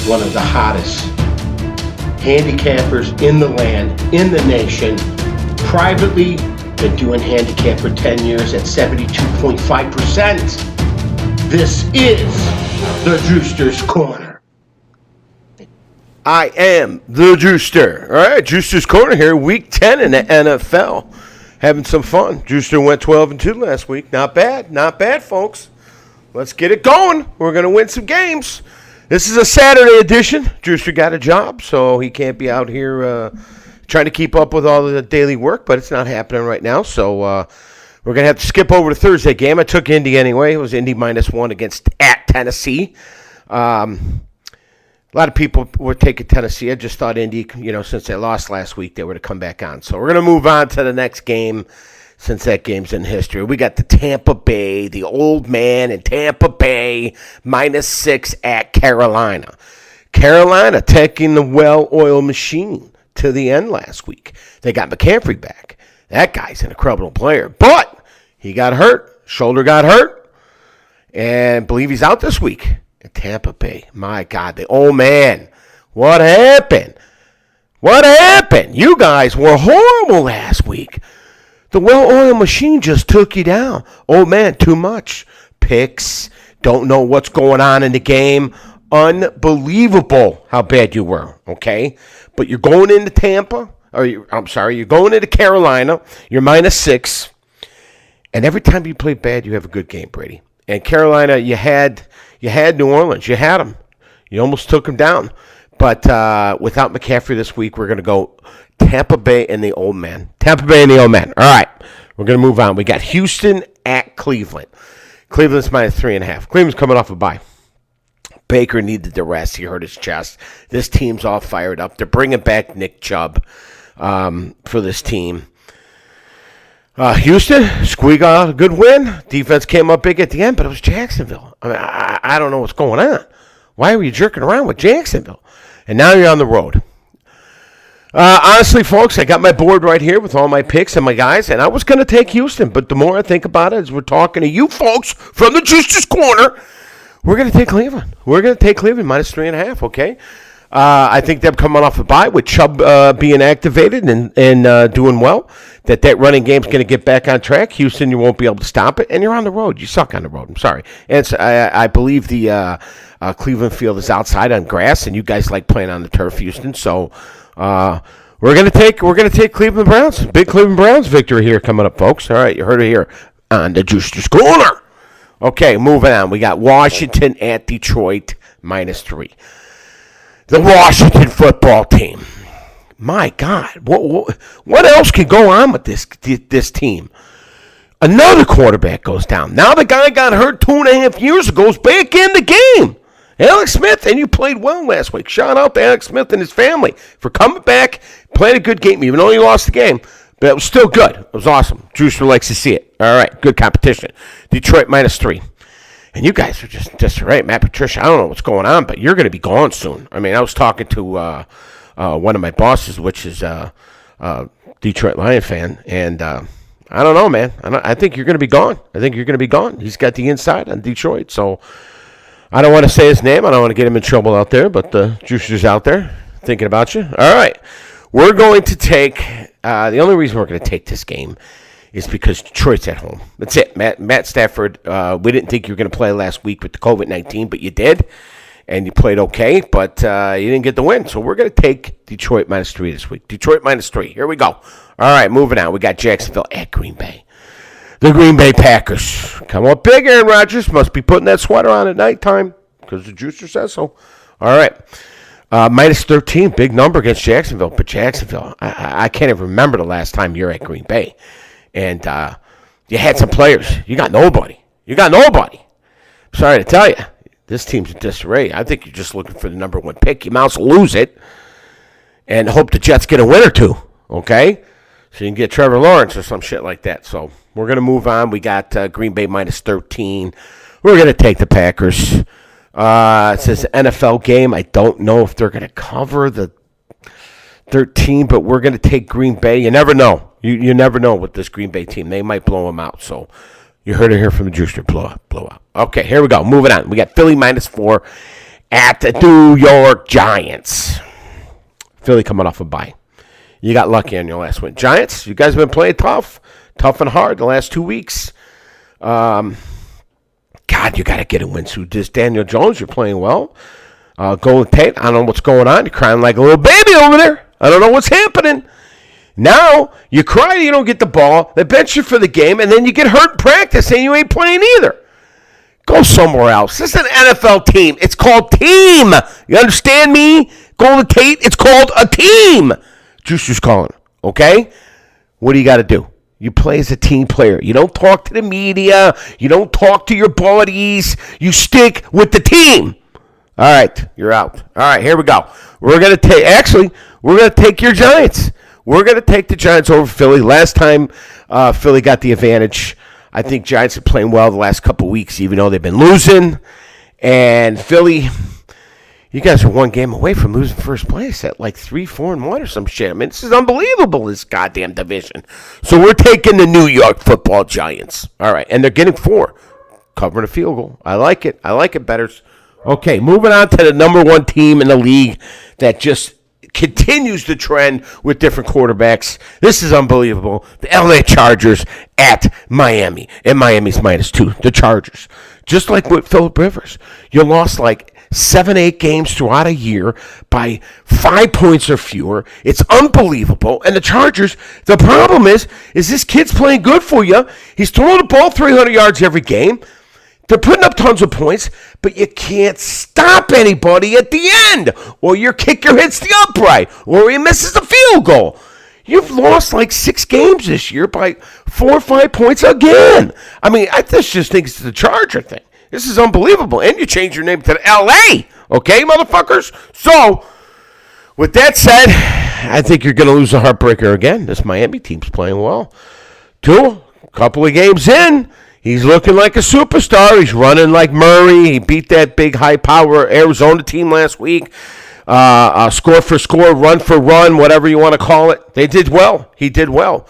one of the hottest handicappers in the land, in the nation. Privately, been doing handicap for 10 years at 72.5%. This is the Drewster's Corner. I am the Drewster. All right, Drewster's Corner here, week 10 in the NFL. Having some fun. Drewster went 12-2 last week. Not bad, folks. Let's get it going. We're going to win some games. This is a Saturday edition. Drewster got a job, so he can't be out here trying to keep up with all the daily work, but it's not happening right now. So we're going to have to skip over the Thursday game. I took Indy anyway. It was Indy -1 at Tennessee. A lot of people were taking Tennessee. I just thought Indy, since they lost last week, they were to come back on. So we're going to move on to the next game since that game's in history. We got the Tampa Bay, the old man in Tampa Bay, -6 at Carolina. Carolina taking the well-oiled machine to the end last week. They got McCaffrey back. That guy's an incredible player. But he got hurt. Shoulder got hurt. And I believe he's out this week at Tampa Bay. My God, the old man. What happened? What happened? You guys were horrible last week. The well-oiled machine just took you down. Old man, too much. Picks. Don't know what's going on in the game. Unbelievable how bad you were, okay? But you're going into Tampa, you're going into Carolina. You're -6. And every time you play bad, you have a good game, Brady. And Carolina, you had New Orleans. You had them. You almost took them down. But without McCaffrey this week, we're going to go Tampa Bay and the old man. Tampa Bay and the old man. All right, we're going to move on. We got Houston at Cleveland. Cleveland's -3.5. Cleveland's coming off a bye. Baker needed the rest. He hurt his chest. This team's all fired up. They're bringing back Nick Chubb for this team. Houston, squeak out a good win. Defense came up big at the end, but it was Jacksonville. I mean, I don't know what's going on. Why were you jerking around with Jacksonville? And now you're on the road. Honestly, folks, I got my board right here with all my picks and my guys, and I was going to take Houston, but the more I think about it, as we're talking to you folks from the Drewster's Corner, we're going to take Cleveland. We're going to take Cleveland -3.5, okay? I think them coming off a bye with Chubb being activated and doing well, that running game's going to get back on track. Houston, you won't be able to stop it, and you're on the road. You suck on the road. I'm sorry. And I believe the Cleveland field is outside on grass, and you guys like playing on the turf, Houston. So we're going to take Cleveland Browns. Big Cleveland Browns victory here coming up, folks. All right, you heard it here on the Drewster's Corner. Okay, moving on. We got Washington at Detroit -3. The Washington football team. My God, what else can go on with this team? Another quarterback goes down. Now the guy got hurt 2.5 years ago is back in the game. Alex Smith, and you played well last week. Shout out to Alex Smith and his family for coming back, playing a good game, even though he lost the game. But it was still good. It was awesome. Drewster likes to see it. All right, good competition. Detroit -3. And you guys are just right. Matt Patricia, I don't know what's going on, but you're going to be gone soon. I mean, I was talking to one of my bosses, which is a Detroit Lion fan, and I don't know, man. I think you're going to be gone. I think you're going to be gone. He's got the inside on Detroit, so I don't want to say his name. I don't want to get him in trouble out there, but the Drewster's out there thinking about you. All right. We're going to take the only reason we're going to take this game is because Detroit's at home. That's it. Matt Stafford, we didn't think you were going to play last week with the COVID-19, but you did, and you played okay, but you didn't get the win. So we're going to take Detroit -3 this week. Detroit -3. Here we go. All right, moving on. We got Jacksonville at Green Bay. The Green Bay Packers. Come on big, Aaron Rodgers. Must be putting that sweater on at nighttime because the Drewster says so. All right. -13, big number against Jacksonville. But Jacksonville, I can't even remember the last time you're at Green Bay. And you had some players. You got nobody. Sorry to tell you. This team's in disarray. I think you're just looking for the number one pick. You might as well lose it and hope the Jets get a win or two, okay? So you can get Trevor Lawrence or some shit like that. So we're going to move on. We got Green Bay -13. We're going to take the Packers. It says NFL game. I don't know if they're going to cover the 13, but we're going to take Green Bay. You never know. You never know with this Green Bay team. They might blow them out. So you heard it here from the Drewster. Blow out. Okay, here we go. Moving on. We got Philly -4 at the New York Giants. Philly coming off a bye. You got lucky on your last win. Giants, you guys have been playing tough and hard the last 2 weeks. God, you got to get a win. So this Daniel Jones, you're playing well. Golden Tate, I don't know what's going on. You're crying like a little baby over there. I don't know what's happening. Now, you cry you don't get the ball. They bench you for the game, and then you get hurt in practice, and you ain't playing either. Go somewhere else. This is an NFL team. It's called team. You understand me? Golden Tate, it's called a team. Drewster's calling, okay? What do you got to do? You play as a team player. You don't talk to the media. You don't talk to your buddies. You stick with the team. All right, you're out. All right, here we go. We're going to take your Giants. We're going to take the Giants over Philly. Last time Philly got the advantage. I think Giants are playing well the last couple weeks, even though they've been losing. And Philly, you guys are one game away from losing first place at like 3-4-1 or some shit. I mean, this is unbelievable, this goddamn division. So we're taking the New York Football Giants. All right, and they're getting 4, covering a field goal. I like it. I like it better. Okay, moving on to the number 1 team in the league that just continues the trend with different quarterbacks. This is unbelievable. The LA Chargers at Miami. And Miami's -2. The Chargers. Just like with Phillip Rivers. You lost like 7-8 games throughout a year by 5 points or fewer. It's unbelievable. And the Chargers, the problem is this kid's playing good for you. He's throwing the ball 300 yards every game. They're putting up tons of points, but you can't stop anybody at the end, or your kicker hits the upright, or he misses the field goal. You've lost like 6 games this year by 4 or 5 points again. I mean, I just think it's the Charger thing. This is unbelievable. And you change your name to L.A., okay, motherfuckers? So, with that said, I think you're going to lose a heartbreaker again. This Miami team's playing well. 2, couple of games in. He's looking like a superstar. He's running like Murray. He beat that big, high-power Arizona team last week. Score for score, run for run, whatever you want to call it. They did well. He did well.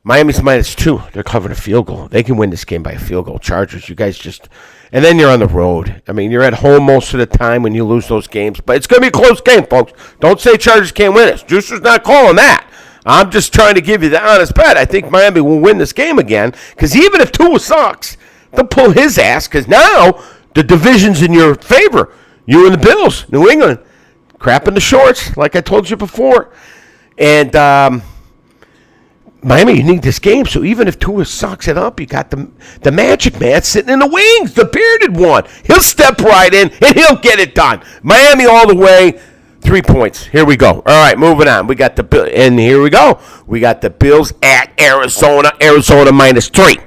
Miami's -2. They're covering a field goal. They can win this game by a field goal. Chargers, you guys just... And then you're on the road. I mean, you're at home most of the time when you lose those games. But it's going to be a close game, folks. Don't say Chargers can't win it. Drewster's not calling that. I'm just trying to give you the honest bet. I think Miami will win this game again, because even if Tua sucks, they'll pull his ass, because now the division's in your favor. You and the Bills, New England, crap in the shorts, like I told you before. And Miami, you need this game, so even if Tua sucks it up, you got the Magic Man sitting in the wings, the bearded one. He'll step right in, and he'll get it done. Miami all the way. 3 points. Here we go. All right, moving on. We got the Bills, and here we go. We got the Bills at Arizona. Arizona -3.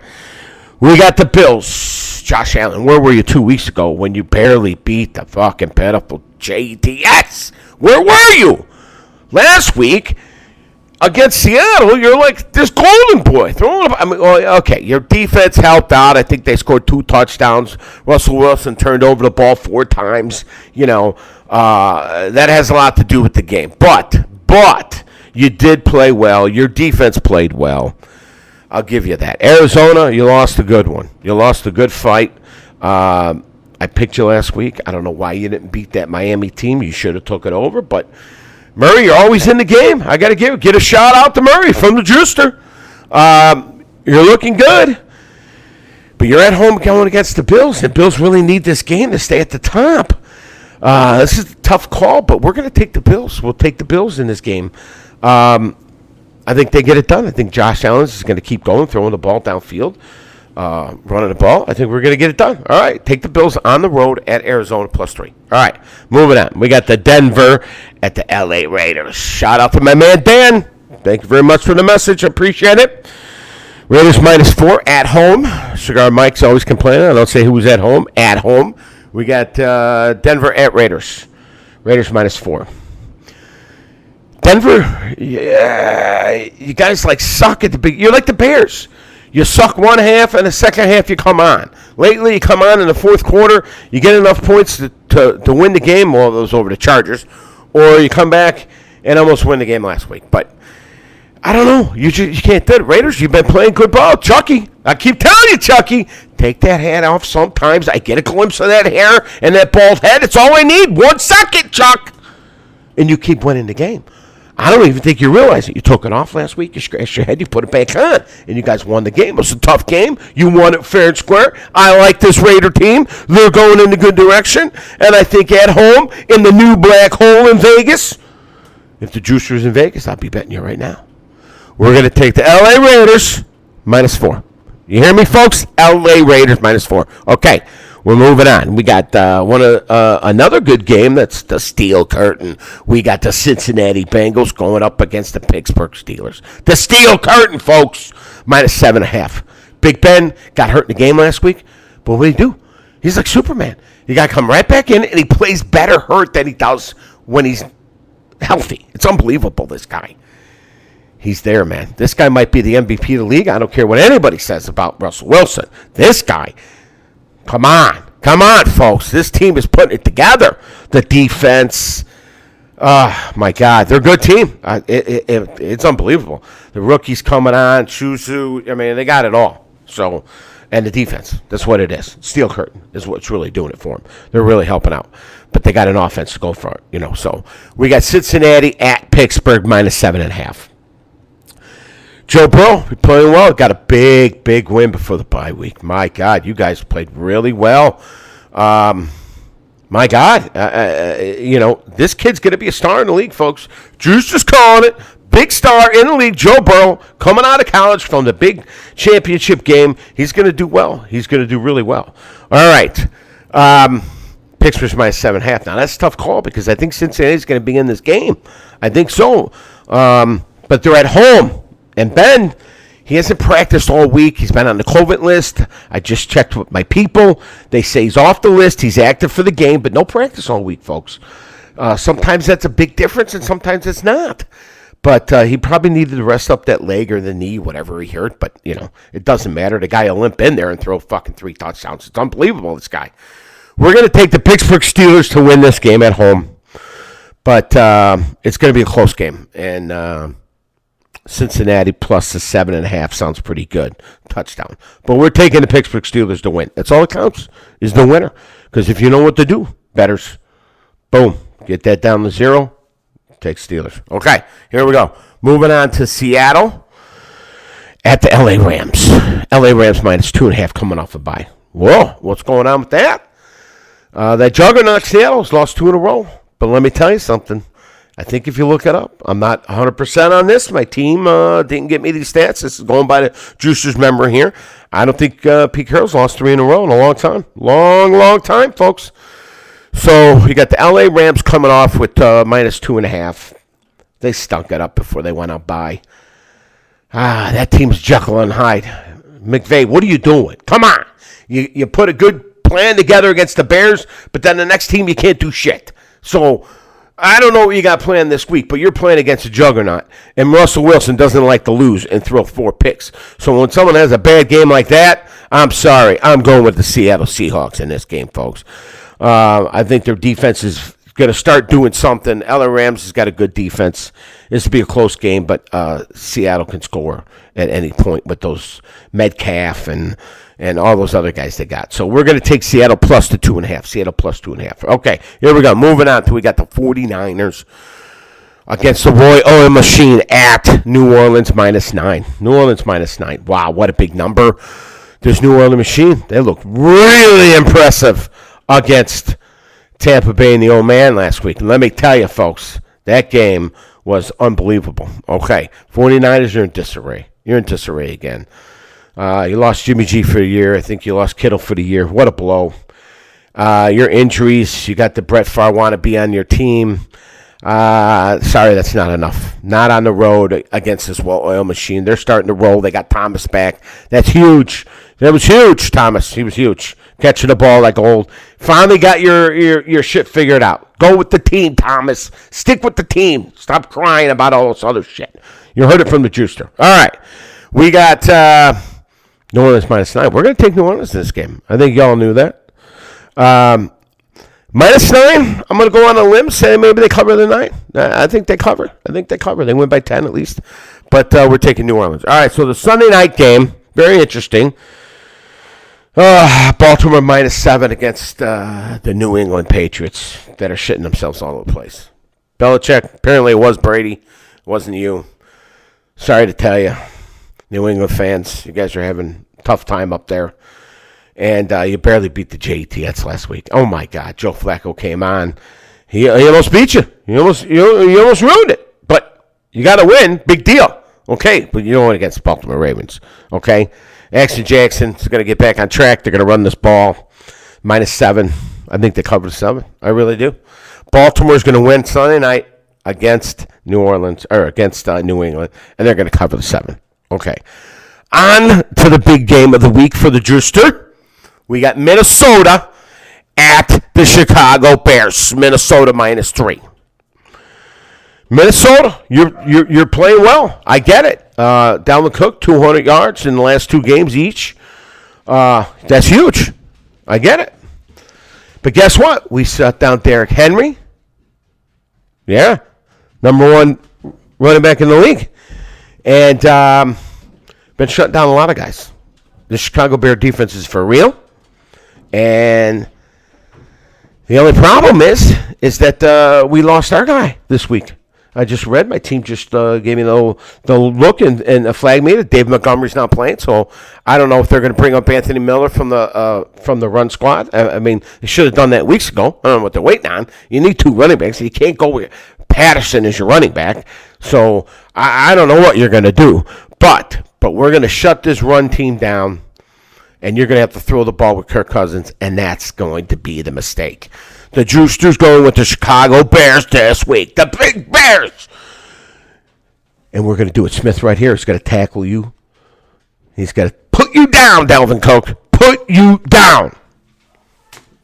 We got the Bills. Josh Allen, where were you 2 weeks ago when you barely beat the fucking pitiful JTS? Where were you? Last week against Seattle, you're like this golden boy throwing. I mean, okay, your defense helped out. I think they scored 2 touchdowns. Russell Wilson turned over the ball 4 times. You know. That has a lot to do with the game. But you did play well. Your defense played well. I'll give you that. Arizona, you lost a good one. You lost a good fight. I picked you last week. I don't know why you didn't beat that Miami team. You should have took it over. But, Murray, you're always in the game. I got to get a shout out to Murray from the Drewster. You're looking good. But you're at home going against the Bills. And Bills really need this game to stay at the top. This is a tough call, but we're going to take the Bills. We'll take the Bills in this game. I think they get it done. I think Josh Allen is going to keep going, throwing the ball downfield, running the ball. I think we're going to get it done. All right, take the Bills on the road at Arizona +3. All right, moving on. We got the Denver at the LA Raiders. Shout out to my man Dan. Thank you very much for the message. I appreciate it. Raiders -4 at home. Cigar Mike's always complaining. I don't say who's at home. At home. We got Denver at Raiders. Raiders -4. Denver, yeah, you guys like suck at the big. You're like the Bears. You suck one half, and the second half you come on. Lately, you come on in the fourth quarter. You get enough points to win the game. Well, those over the Chargers, or you come back and almost win the game last week. But I don't know. You can't do it. Raiders, you've been playing good ball. Chucky, I keep telling you, Chucky, take that hat off sometimes. I get a glimpse of that hair and that bald head. It's all I need. 1 second, Chuck. And you keep winning the game. I don't even think you realize it. You took it off last week. You scratched your head. You put it back on. And you guys won the game. It was a tough game. You won it fair and square. I like this Raider team. They're going in a good direction. And I think at home in the new black hole in Vegas, if the Drewster is in Vegas, I'll be betting you right now. We're going to take the L.A. Raiders -4. You hear me, folks? L.A. Raiders -4. Okay. We're moving on. We got another good game. That's the Steel Curtain. We got the Cincinnati Bengals going up against the Pittsburgh Steelers. The Steel Curtain, folks, -7.5. Big Ben got hurt in the game last week, but what did he do? He's like Superman. He got to come right back in, and he plays better hurt than he does when he's healthy. It's unbelievable, this guy. He's there, man. This guy might be the MVP of the league. I don't care what anybody says about Russell Wilson. This guy... Come on, folks. This team is putting it together. The defense, my God, they're a good team. It's unbelievable. The rookies coming on, Shuzu, I mean, they got it all. So, and the defense, that's what it is. Steel Curtain is what's really doing it for them. They're really helping out. But they got an offense to go for it, So, we got Cincinnati at Pittsburgh -7.5. Joe Burrow, playing well. Got a big win before the bye week. My God, you guys played really well. My God, this kid's going to be a star in the league, folks. Drewster's calling it. Big star in the league. Joe Burrow coming out of college from the big championship game. He's going to do well. He's going to do really well. All right. Pittsburgh's -7.5. Now, that's a tough call because I think Cincinnati's going to be in this game. I think so. But they're at home. And Ben, he hasn't practiced all week. He's been on the COVID list. I just checked with my people. They say he's off the list. He's active for the game, but no practice all week, folks. Sometimes that's a big difference, and sometimes it's not. But he probably needed to rest up that leg or the knee, whatever he hurt. But, it doesn't matter. The guy will limp in there and throw fucking 3 touchdowns. It's unbelievable, this guy. We're going to take the Pittsburgh Steelers to win this game at home. But it's going to be a close game. And... Cincinnati plus the 7.5 sounds pretty good. Touchdown. But we're taking the Pittsburgh Steelers to win. That's all that counts is the winner. Because if you know what to do, bettors, boom, get that down to 0, take Steelers. Okay, here we go. Moving on to Seattle at the L.A. Rams. L.A. Rams -2.5 coming off a bye. Whoa, what's going on with that? That juggernaut Seattle's lost 2 in a row. But let me tell you something. I think if you look it up, I'm not 100% on this. My team didn't get me these stats. This is going by the Drewster's memory here. I don't think Pete Carroll's lost 3 in a row in a long time. Long time, folks. So you got the L.A. Rams coming off with -2.5. They stunk it up before they went out by. That team's Jekyll and Hyde. McVay, what are you doing? Come on. You put a good plan together against the Bears, but then the next team you can't do shit. So... I don't know what you got planned this week, but you're playing against a juggernaut. And Russell Wilson doesn't like to lose and throw 4 picks. So when someone has a bad game like that, I'm sorry. I'm going with the Seattle Seahawks in this game, folks. I think their defense is going to start doing something. LA Rams has got a good defense. This will be a close game, but Seattle can score at any point with those Metcalf and all those other guys they got. So we're going to take Seattle plus the 2.5. Seattle plus 2.5. Okay, here we go. Moving on to we got the 49ers against the Roy Owen Machine at New Orleans -9. New Orleans -9. Wow, what a big number. This New Orleans Machine, they looked really impressive against Tampa Bay and the old man last week. And let me tell you, folks, that game was unbelievable. Okay, 49ers are in disarray. You're in disarray again. You lost Jimmy G for a year. I think you lost Kittle for the year. What a blow. Your injuries, you got the Brett Favre wannabe on your team. Sorry, that's not enough. Not on the road against this well-oiled machine. They're starting to roll. They got Thomas back. That's huge. That was huge, Thomas. He was huge. Catching the ball like old. Finally got your shit figured out. Go with the team, Thomas. Stick with the team. Stop crying about all this other shit. You heard it from the Drewster. All right. We got New Orleans -9. We're going to take New Orleans in this game. I think y'all knew that. -9, I'm going to go on a limb, say maybe they cover the 9. I think they cover. They win by 10 at least. But we're taking New Orleans. All right, so the Sunday night game, very interesting. Baltimore -7 against the New England Patriots that are shitting themselves all over the place. Belichick, apparently it was Brady. It wasn't you. Sorry to tell you, New England fans, you guys are having a tough time up there. And you barely beat the Jets last week. Oh, my God. Joe Flacco came on. He almost beat you. You almost ruined it. But you got to win. Big deal. Okay, but you don't win against the Baltimore Ravens. Okay? Axton Jackson's going to get back on track. They're going to run this ball. -7. I think they cover 7. I really do. Baltimore's going to win Sunday night against New England, and they're going to cover the 7. Okay. On to the big game of the week for the Drewster. We got Minnesota at the Chicago Bears. Minnesota -3. Minnesota, you're playing well. I get it. Dalvin Cook, 200 yards in the last 2 games each. That's huge. I get it. But guess what? We shut down Derrick Henry. Yeah. Number 1 running back in the league. And been shutting down a lot of guys. The Chicago Bear defense is for real. And the only problem is that we lost our guy this week. I just read my team just gave me the look and flagged me that Dave Montgomery's not playing. So I don't know if they're going to bring up Anthony Miller from the run squad. I mean, they should have done that weeks ago. I don't know what they're waiting on. You need 2 running backs. You can't go with Patterson as your running back. So I don't know what you're going to do. But we're going to shut this run team down. And you're going to have to throw the ball with Kirk Cousins, and that's going to be the mistake. The Drewster's going with the Chicago Bears this week. The Big Bears! And we're going to do it. Smith right here is going to tackle you. He's going to put you down, Dalvin Cook. Put you down.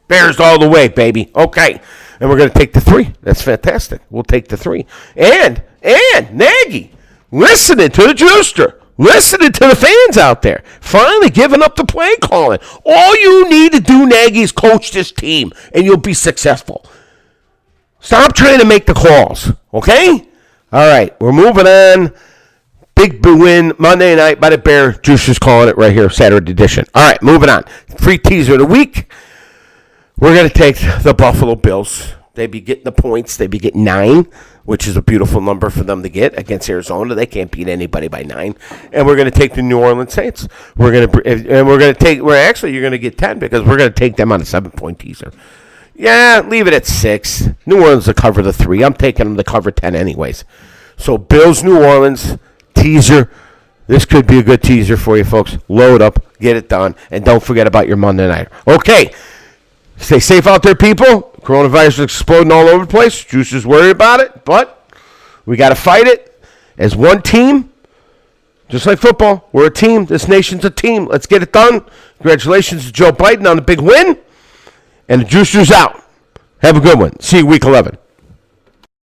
Bears all the way, baby. Okay. And we're going to take the 3. That's fantastic. We'll take the 3. And Nagy, listening to the Drewster. Listening to the fans out there. Finally giving up the play calling. All you need to do, Nagy, is coach this team, and you'll be successful. Stop trying to make the calls, okay? All right, we're moving on. Big win Monday night by the Bears. Juicer's calling it right here, Saturday edition. All right, moving on. Free teaser of the week. We're going to take the Buffalo Bills. They'd be getting the points. They'd be getting 9, which is a beautiful number for them to get against Arizona. They can't beat anybody by 9. And we're going to take the New Orleans Saints. You're going to get 10 because we're going to take them on a 7-point teaser. Yeah, leave it at 6. New Orleans will cover the 3. I'm taking them to cover 10 anyways. So Bills, New Orleans, teaser. This could be a good teaser for you folks. Load up, get it done, and don't forget about your Monday night. Okay. Stay safe out there, people. Coronavirus is exploding all over the place. Juice is worried about it, but we got to fight it as one team. Just like football, we're a team. This nation's a team. Let's get it done. Congratulations to Joe Biden on the big win. And the Juicer's out. Have a good one. See you week 11.